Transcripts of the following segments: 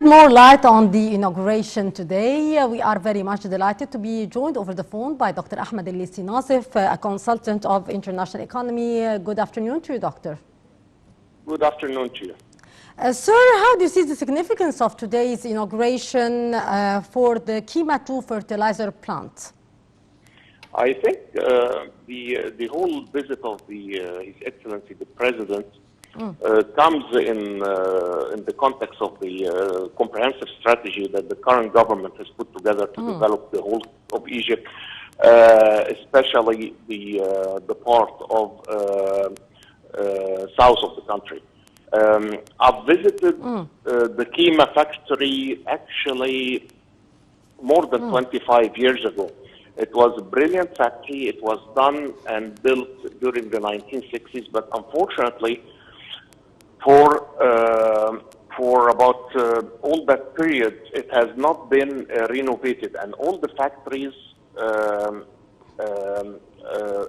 More light on the inauguration today. We are very much delighted to be joined over the phone by Dr. Ahmed Nasef, a consultant of international economy. Good afternoon to you, Doctor. Good afternoon to you. Sir, how do you see the significance of today's inauguration for the Kima 2 fertilizer plant? I think the whole visit of His Excellency the President comes in the context of the comprehensive strategy that the current government has put together to develop the whole of Egypt, especially the part of south of the country. I've visited the Kima factory actually more than 25 years ago. It was a brilliant factory. It was done and built during the 1960s, but unfortunately, for about all that period, it has not been renovated, and all the factories,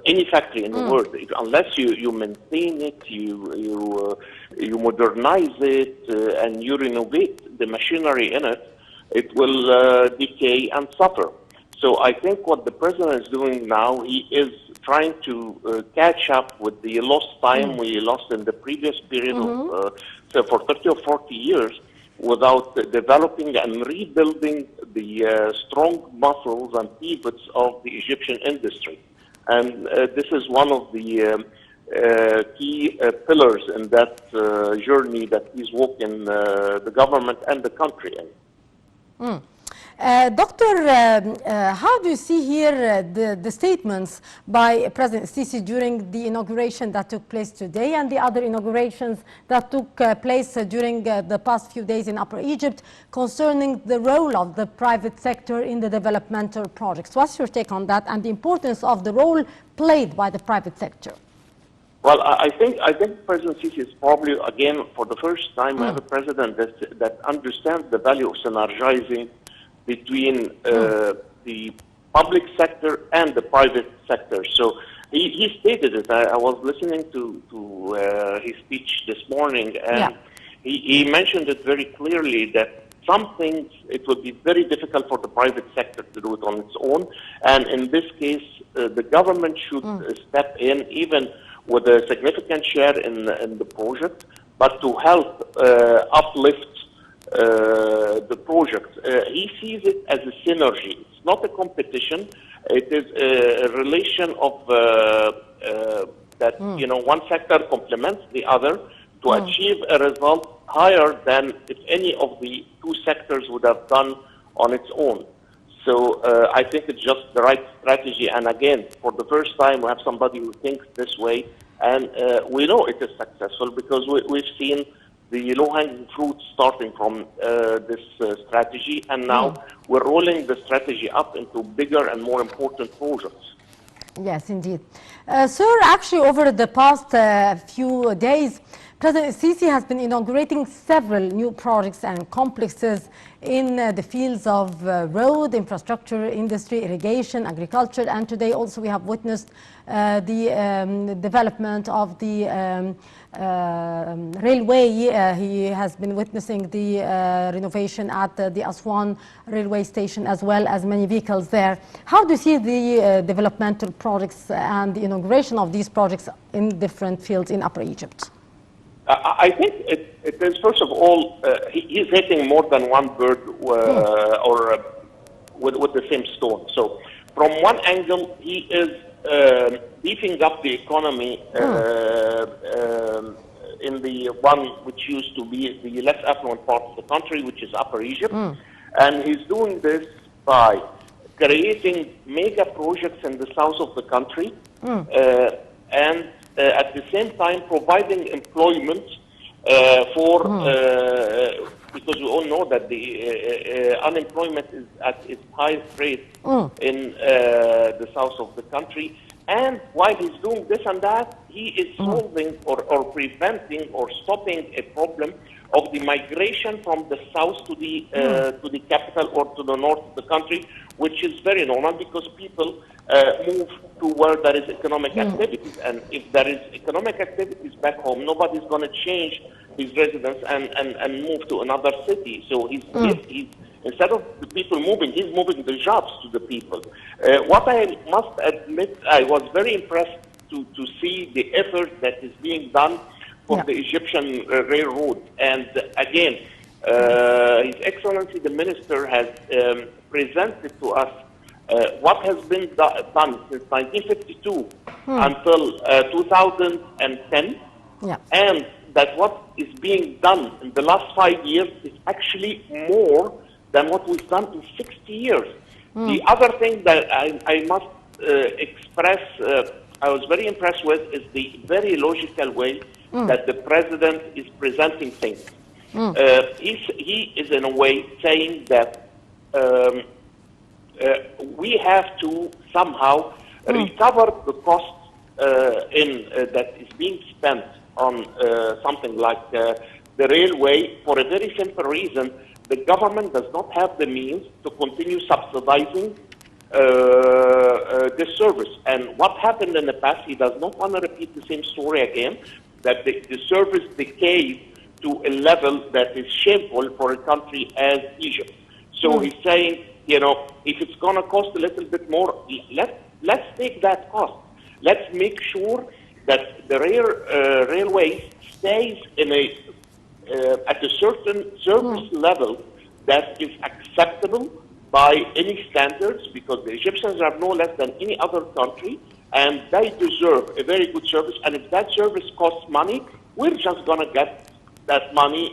any factory in the world, unless you maintain it, you modernize it, and you renovate the machinery in it, it will decay and suffer. So I think what the president is doing now, he is trying to catch up with the lost time we lost in the previous period of, for 30 or 40 years without developing and rebuilding the strong muscles and pivots of the Egyptian industry. And this is one of the key pillars in that journey that he's walking the government and the country in. Doctor, how do you see here the statements by President Sisi during the inauguration that took place today and the other inaugurations that took place during the past few days in Upper Egypt concerning the role of the private sector in the developmental projects? What's your take on that and the importance of the role played by the private sector? Well, I think President Sisi is probably, again, for the first time, we have a president that understands the value of synergizing between the public sector and the private sector. So he stated it. I was listening to his speech this morning, and he mentioned it very clearly that some things it would be very difficult for the private sector to do it on its own, and in this case, the government should step in, even with a significant share in the project, but to help uplift the project. He sees it as a synergy. It's not a competition. It is a relation of that one sector complements the other to achieve a result higher than if any of the two sectors would have done on its own. So I think it's just the right strategy. And again, for the first time, we have somebody who thinks this way, and we know it is successful because we've seen the low-hanging fruit starting from this strategy, and now we're rolling the strategy up into bigger and more important projects. Yes, indeed. Sir, actually, over the past few days, President Sisi has been inaugurating several new projects and complexes in the fields of road, infrastructure, industry, irrigation, agriculture, and today also we have witnessed the development of the railway. He has been witnessing the renovation at the Aswan railway station, as well as many vehicles there. How do you see the developmental projects and the inauguration of these projects in different fields in Upper Egypt? I think it is, first of all, he's hitting more than one bird or with the same stone. So from one angle, he is beefing up the economy in the one which used to be the less affluent part of the country, which is Upper Egypt. And he's doing this by creating mega projects in the south of the country and at the same time providing employment because we all know that the unemployment is at its highest rate in the south of the country. And while he's doing this and that, he is solving or preventing or stopping a problem of the migration from the south to the capital or to the north of the country, which is very normal because people move to where there is economic activities. And if there is economic activities back home, nobody's going to change his residence and move to another city. So he's instead of the people moving, he's moving the jobs to the people. What I must admit, I was very impressed to see the effort that is being done for the Egyptian railroad. And again, His Excellency the Minister has presented to us what has been done since 1952 until 2010, and that what is being done in the last 5 years is actually more than what we've done in 60 years. The other thing that I must express, I was very impressed with, is the very logical way that the President is presenting things. He is in a way saying that we have to somehow recover the cost that is being spent on something like the railway for a very simple reason. The government does not have the means to continue subsidizing this service. And what happened in the past, he does not want to repeat the same story again, that the service decayed to a level that is shameful for a country as Egypt. So he's saying, you know, if it's going to cost a little bit more, let's take that cost. Let's make sure that the railway stays in at a certain service level that is acceptable by any standards, because the Egyptians are no less than any other country, and they deserve a very good service. And if that service costs money, we're just going to get that money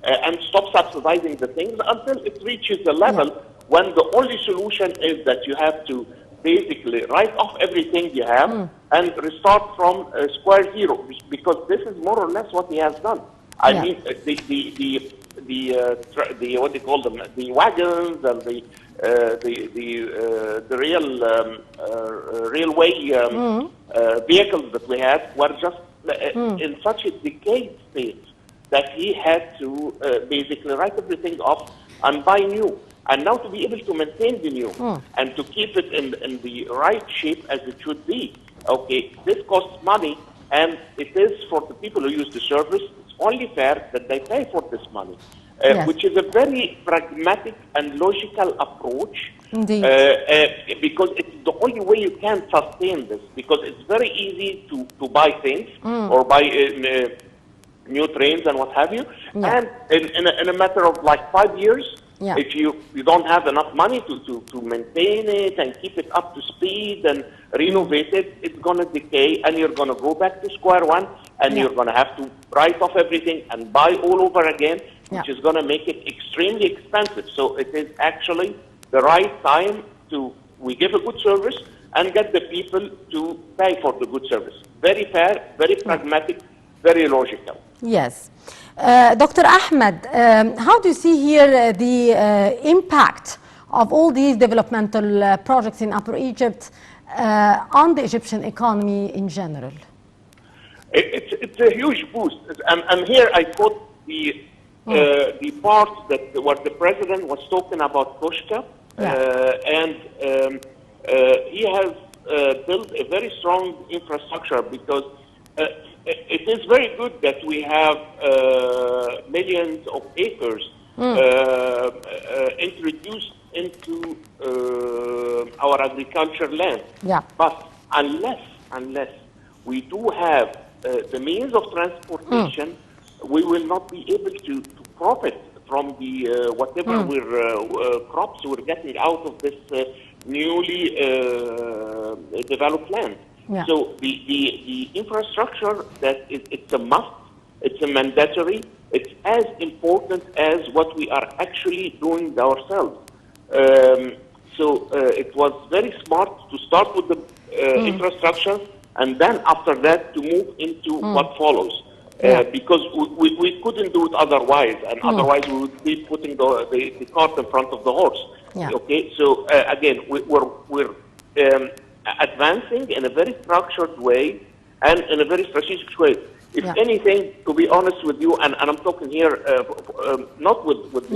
and stop subsidizing the things until it reaches a level when the only solution is that you have to basically write off everything you have and restart from square zero, because this is more or less what he has done. I mean, the what do you call them? The wagons and the railway vehicles that we had were just in such a decayed state that he had to basically write everything off and buy new. And now to be able to maintain the new and to keep it in the right shape as it should be. Okay, this costs money, and it is for the people who use the service. It's only fair that they pay for this money, which is a very pragmatic and logical approach. Indeed. Because it's the only way you can sustain this. Because it's very easy to buy things or buy new trains and what have you, and in a matter of like 5 years. If you don't have enough money to maintain it and keep it up to speed and renovate it, it's going to decay, and you're going to go back to square one, and you're going to have to write off everything and buy all over again, which is going to make it extremely expensive. So it is actually the right time we give a good service and get the people to pay for the good service. Very fair, very pragmatic, very logical. Yes. Dr. Ahmed, how do you see here the impact of all these developmental projects in Upper Egypt on the Egyptian economy in general? It's a huge boost. And here I quote the part where the president was talking about Koshka, and he has built a very strong infrastructure, because it is very good that we have millions of acres introduced into our agriculture land. But unless we do have the means of transportation, we will not be able to profit from the whatever crops we're getting out of this newly developed land. So the infrastructure, it's a must, it's a mandatory, it's as important as what we are actually doing ourselves. So it was very smart to start with the infrastructure, and then after that to move into what follows. Because we couldn't do it otherwise, and otherwise we would be putting the cart in front of the horse. Okay, so again, we're advancing in a very structured way and in a very strategic way. If anything, to be honest with you, and I'm talking here not with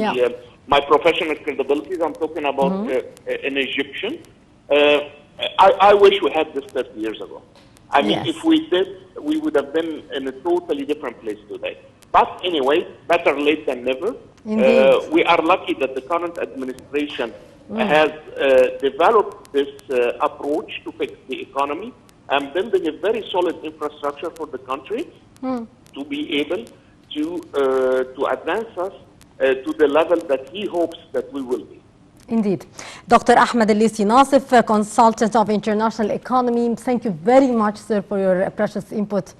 my professional credibilities, I'm talking about an Egyptian. I wish we had this 30 years ago. I mean, if we did, we would have been in a totally different place today. But anyway, better late than never. Indeed. We are lucky that the current administration has developed this approach to fix the economy and building a very solid infrastructure for the country to be able to advance us to the level that he hopes that we will be. Indeed. Dr. Ahmed Laithi Nasef, consultant of international economy, thank you very much, sir, for your precious input.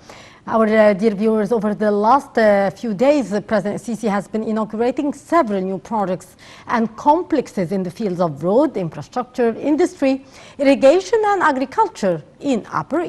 Our dear viewers, over the last few days, President Sisi has been inaugurating several new projects and complexes in the fields of road, infrastructure, industry, irrigation and agriculture in Upper